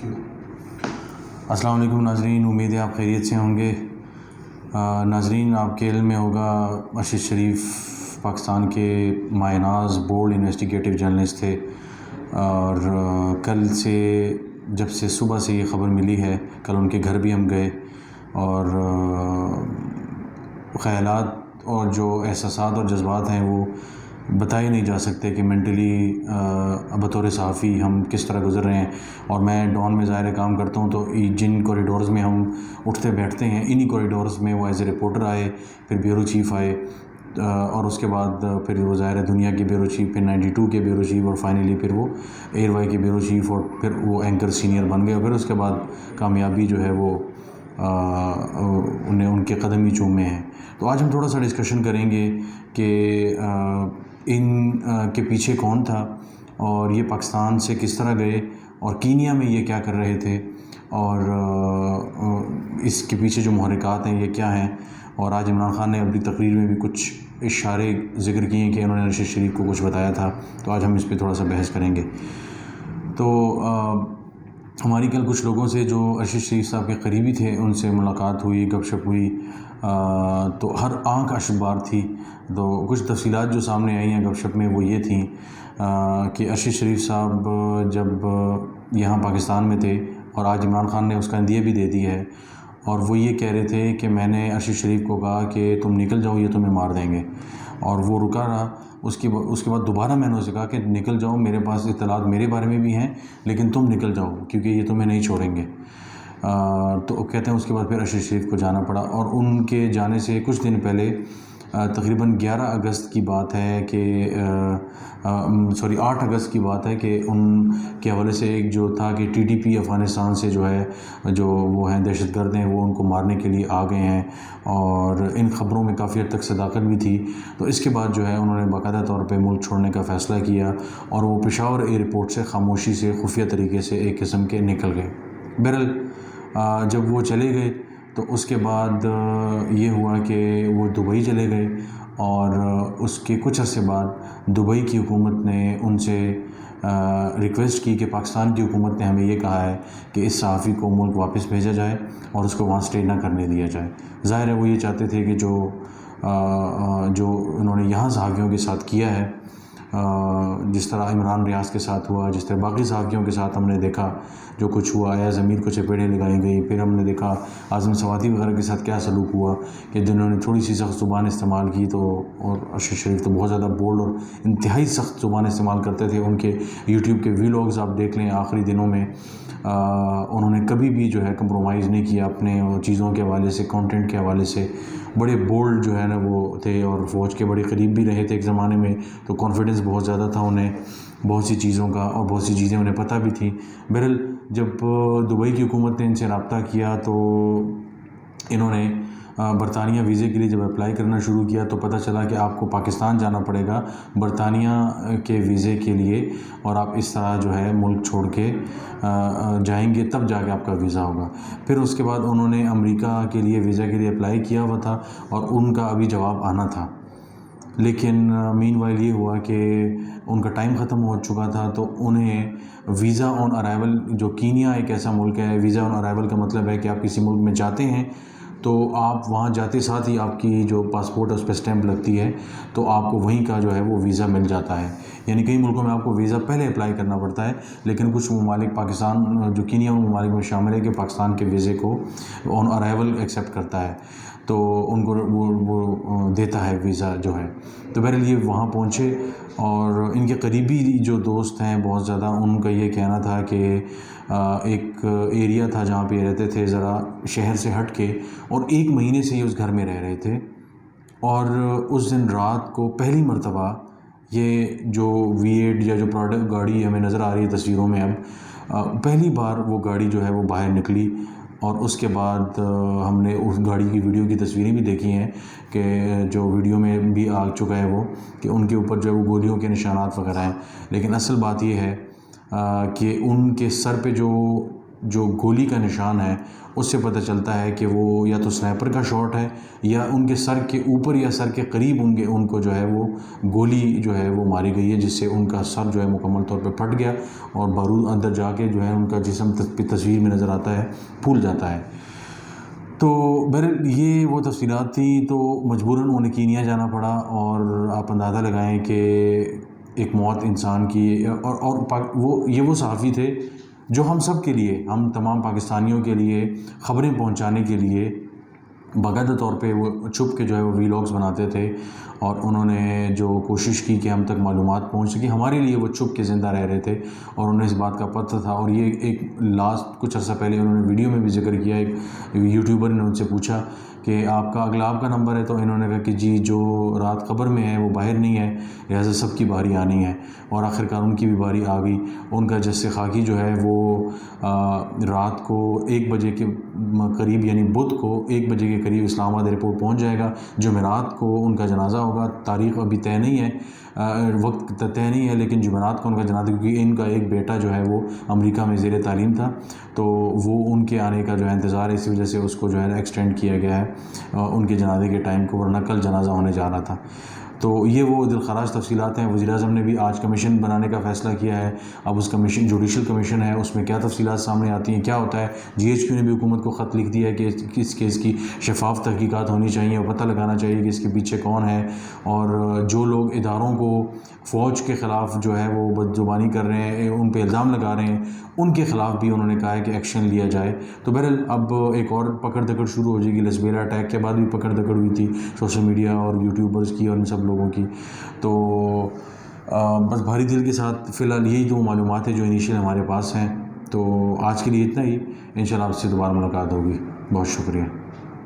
السلام علیکم ناظرین، امید ہے آپ خیریت سے ہوں گے۔ ناظرین، آپ کے علم میں ہوگا ارشد شریف پاکستان کے مایہ ناز بولڈ انویسٹیگیٹو جرنلسٹ تھے، اور کل سے جب سے صبح سے یہ خبر ملی ہے، کل ان کے گھر بھی ہم گئے، اور خیالات اور جو احساسات اور جذبات ہیں وہ بتائے نہیں جا سکتے کہ مینٹلی بطور صحافی ہم کس طرح گزر رہے ہیں۔ اور میں ڈان میں ظاہر کام کرتا ہوں، تو جن کوریڈورز میں ہم اٹھتے بیٹھتے ہیں، انہی کوریڈورز میں وہ ایز اے رپورٹر آئے، پھر بیورو چیف آئے، اور اس کے بعد پھر وہ ظاہر دنیا کے بیورو چیف، پھر 92 کے بیورو چیف، اور فائنلی پھر وہ ایئر وائی کے بیورو چیف، اور پھر وہ اینکر سینئر بن گئے، اور پھر اس کے بعد کامیابی جو ہے وہ انہیں ان کے قدم ہی چومے ہیں۔ تو آج ہم تھوڑا سا ڈسکشن کریں گے کہ ان کے پیچھے کون تھا، اور یہ پاکستان سے کس طرح گئے، اور کینیا میں یہ کیا کر رہے تھے، اور اس کے پیچھے جو محرکات ہیں یہ کیا ہیں۔ اور آج عمران خان نے اپنی تقریر میں بھی کچھ اشارے ذکر کیے کہ انہوں نے ارشد شریف کو کچھ بتایا تھا، تو آج ہم اس پہ تھوڑا سا بحث کریں گے۔ تو ہماری کل کچھ لوگوں سے جو ارشد شریف صاحب کے قریبی تھے ان سے ملاقات ہوئی، گپ شپ ہوئی، تو ہر آنکھ اشکبار تھی۔ تو کچھ تفصیلات جو سامنے آئی ہیں گپ شپ میں وہ یہ تھیں کہ ارشد شریف صاحب جب یہاں پاکستان میں تھے، اور آج عمران خان نے اس کا عندیہ بھی دے دی ہے، اور وہ یہ کہہ رہے تھے کہ میں نے ارشد شریف کو کہا کہ تم نکل جاؤ، یہ تمہیں مار دیں گے، اور وہ رکا رہا۔ اس کے بعد دوبارہ میں نے اسے کہا کہ نکل جاؤ، میرے پاس اطلاعات میرے بارے میں بھی ہیں، لیکن تم نکل جاؤ کیونکہ یہ تمہیں نہیں چھوڑیں گے۔ تو کہتے ہیں اس کے بعد پھر ارشد شریف کو جانا پڑا، اور ان کے جانے سے کچھ دن پہلے تقریباً 11 اگست کی بات ہے کہ 8 اگست کی بات ہے کہ ان کے حوالے سے ایک جو تھا کہ ٹی ٹی پی افغانستان سے جو ہے، جو وہ ہیں دہشت گرد ہیں، وہ ان کو مارنے کے لیے آ گئے ہیں، اور ان خبروں میں کافی حد تک صداقت بھی تھی۔ تو اس کے بعد جو ہے انہوں نے باقاعدہ طور پہ ملک چھوڑنے کا فیصلہ کیا، اور وہ پشاور ایئرپورٹ سے خاموشی سے خفیہ طریقے سے ایک قسم کے نکل گئے۔ بہرحال جب وہ چلے گئے تو اس کے بعد یہ ہوا کہ وہ دبئی چلے گئے، اور اس کے کچھ عرصے بعد دبئی کی حکومت نے ان سے ریکویسٹ کی کہ پاکستان کی حکومت نے ہمیں یہ کہا ہے کہ اس صحافی کو ملک واپس بھیجا جائے اور اس کو وہاں سٹے نہ کرنے دیا جائے۔ ظاہر ہے وہ یہ چاہتے تھے کہ جو انہوں نے یہاں صحافیوں کے ساتھ کیا ہے، جس طرح عمران ریاض کے ساتھ ہوا، جس طرح باقی صحافیوں کے ساتھ ہم نے دیکھا جو کچھ ہوا، ایاز امیر کو چپیڑیں لگائی گئی، پھر ہم نے دیکھا اعظم سوادی وغیرہ کے ساتھ کیا سلوک ہوا کہ جنہوں نے تھوڑی سی سخت زبان استعمال کی، تو اور ارشد شریف تو بہت زیادہ بولڈ اور انتہائی سخت زبان استعمال کرتے تھے۔ ان کے یوٹیوب کے ویلاگز آپ دیکھ لیں آخری دنوں میں، انہوں نے کبھی بھی جو ہے کمپرومائز نہیں کیا اپنے چیزوں کے حوالے سے، کانٹینٹ کے حوالے سے، بڑے بولڈ جو ہے نا وہ تھے، اور فوج کے بڑے قریب بھی رہے تھے ایک زمانے میں، تو کانفیڈنس بہت زیادہ تھا انہیں بہت سی چیزوں کا، اور بہت سی چیزیں انہیں پتہ بھی تھیں۔ بہرحال جب دبئی کی حکومت نے ان سے رابطہ کیا تو انہوں نے برطانیہ ویزے کے لیے جب اپلائی کرنا شروع کیا تو پتہ چلا کہ آپ کو پاکستان جانا پڑے گا برطانیہ کے ویزے کے لیے، اور آپ اس طرح جو ہے ملک چھوڑ کے جائیں گے تب جا کے آپ کا ویزا ہوگا۔ پھر اس کے بعد انہوں نے امریکہ کے لیے ویزا کے لیے اپلائی کیا ہوا تھا، اور ان کا ابھی جواب آنا تھا، لیکن مین وائل یہ ہوا کہ ان کا ٹائم ختم ہو چکا تھا، تو انہیں ویزا آن ارائیول، جو کینیا ایک ایسا ملک ہے، ویزا آن ارائیول کا مطلب ہے کہ آپ کسی ملک میں جاتے ہیں تو آپ وہاں جاتے ساتھ ہی آپ کی جو پاسپورٹ ہے اس پہ اسٹیمپ لگتی ہے، تو آپ کو وہیں کا جو ہے وہ ویزا مل جاتا ہے۔ یعنی کئی ملکوں میں آپ کو ویزا پہلے اپلائی کرنا پڑتا ہے، لیکن کچھ ممالک، پاکستان جو کینیا ان ممالک میں شامل ہے کہ پاکستان کے ویزے کو آن ارائیول ایکسیپٹ کرتا ہے، تو ان کو وہ دیتا ہے ویزا جو ہے۔ تو بہرحال یہ وہاں پہنچے، اور ان کے قریبی جو دوست ہیں بہت زیادہ، ان کا یہ کہنا تھا کہ ایک ایریا تھا جہاں پہ رہتے تھے ذرا شہر سے ہٹ کے، اور 1 مہینے سے یہ اس گھر میں رہ رہے تھے، اور اس دن رات کو پہلی مرتبہ یہ جو V8 یا جو پراڈکٹ گاڑی ہمیں نظر آ رہی ہے تصویروں میں، اب پہلی بار وہ گاڑی جو ہے وہ باہر نکلی، اور اس کے بعد ہم نے اس گاڑی کی ویڈیو کی تصویریں بھی دیکھی ہیں کہ جو ویڈیو میں بھی آ چکا ہے وہ کہ ان کے اوپر جو وہ گولیوں کے نشانات وغیرہ ہیں، لیکن اصل بات یہ ہے کہ ان کے سر پہ جو جو گولی کا نشان ہے اس سے پتہ چلتا ہے کہ وہ یا تو سنائپر کا شاٹ ہے یا ان کے سر کے اوپر یا سر کے قریب ان کو جو ہے وہ گولی جو ہے وہ ماری گئی ہے، جس سے ان کا سر جو ہے مکمل طور پہ پھٹ گیا اور بارود اندر جا کے جو ہے ان کا جسم تصویر میں نظر آتا ہے پھول جاتا ہے۔ تو بہرحال یہ وہ تفصیلات تھیں، تو مجبوراً انہیں کینیا جانا پڑا، اور آپ اندازہ لگائیں کہ ایک موت انسان کی، اور وہ صحافی تھے جو ہم سب کے لیے، ہم تمام پاکستانیوں کے لیے خبریں پہنچانے کے لیے باقاعدہ طور پہ وہ چھپ کے جو ہے وہ ویلاگز بناتے تھے، اور انہوں نے جو کوشش کی کہ ہم تک معلومات پہنچ سکی، ہمارے لیے وہ چھپ کے زندہ رہ رہے تھے، اور انہیں اس بات کا پتہ تھا۔ اور یہ ایک لاسٹ کچھ عرصہ پہلے انہوں نے ویڈیو میں بھی ذکر کیا، ایک یوٹیوبر نے ان سے پوچھا کہ آپ کا نمبر ہے، تو انہوں نے کہا کہ جی جو رات قبر میں ہے وہ باہر نہیں ہے، لہٰذا سب کی باری آنی ہے، اور آخرکار ان کی بھی باری آ گئی۔ ان کا جثہ خاکی جو ہے وہ رات کو 1 بجے کے قریب، یعنی بدھ کو 1 بجے کے قریب اسلام آباد ایئرپورٹ پہنچ جائے گا۔ جمعرات کو ان کا جنازہ ہوگا، تاریخ ابھی طے نہیں ہے، وقت طے نہیں ہے، لیکن جمعرات کو ان کا جنازہ، کیونکہ ان کا ایک بیٹا جو ہے وہ امریکہ میں زیر تعلیم تھا، تو وہ ان کے آنے کا جو ہے انتظار ہے، اسی وجہ سے اس کو جو ہے ایکسٹینڈ کیا گیا ہے ان کے جنازے کے ٹائم کو، ورنہ کل جنازہ ہونے جا رہا تھا۔ تو یہ وہ دلخراش تفصیلات ہیں۔ وزیر اعظم نے بھی آج کمیشن بنانے کا فیصلہ کیا ہے، اب اس کمیشن جوڈیشل کمیشن ہے، اس میں کیا تفصیلات سامنے آتی ہیں، کیا ہوتا ہے۔ GHQ نے بھی حکومت کو خط لکھ دیا ہے کہ اس کیس کی شفاف تحقیقات ہونی چاہیے، اور پتہ لگانا چاہیے کہ اس کے پیچھے کون ہے، اور جو لوگ اداروں کو، فوج کے خلاف جو ہے وہ بدزبانی کر رہے ہیں، ان پہ الزام لگا رہے ہیں، ان کے خلاف بھی انہوں نے کہا ہے کہ ایکشن لیا جائے۔ تو بہرحال اب ایک اور پکڑ دکڑ شروع ہو جائے گی، لسبیرا اٹیک کے بعد بھی پکڑ دکڑ ہوئی تھی سوشل میڈیا اور یوٹیوبرز کی اور ان سب لوگوں کی۔ تو بس بھاری دل کے ساتھ فی الحال یہی دو معلومات ہیں جو انیشیل ہمارے پاس ہیں۔ تو آج کے لیے اتنا ہی، انشاءاللہ آپ سے دوبارہ ملاقات ہوگی۔ بہت شکریہ۔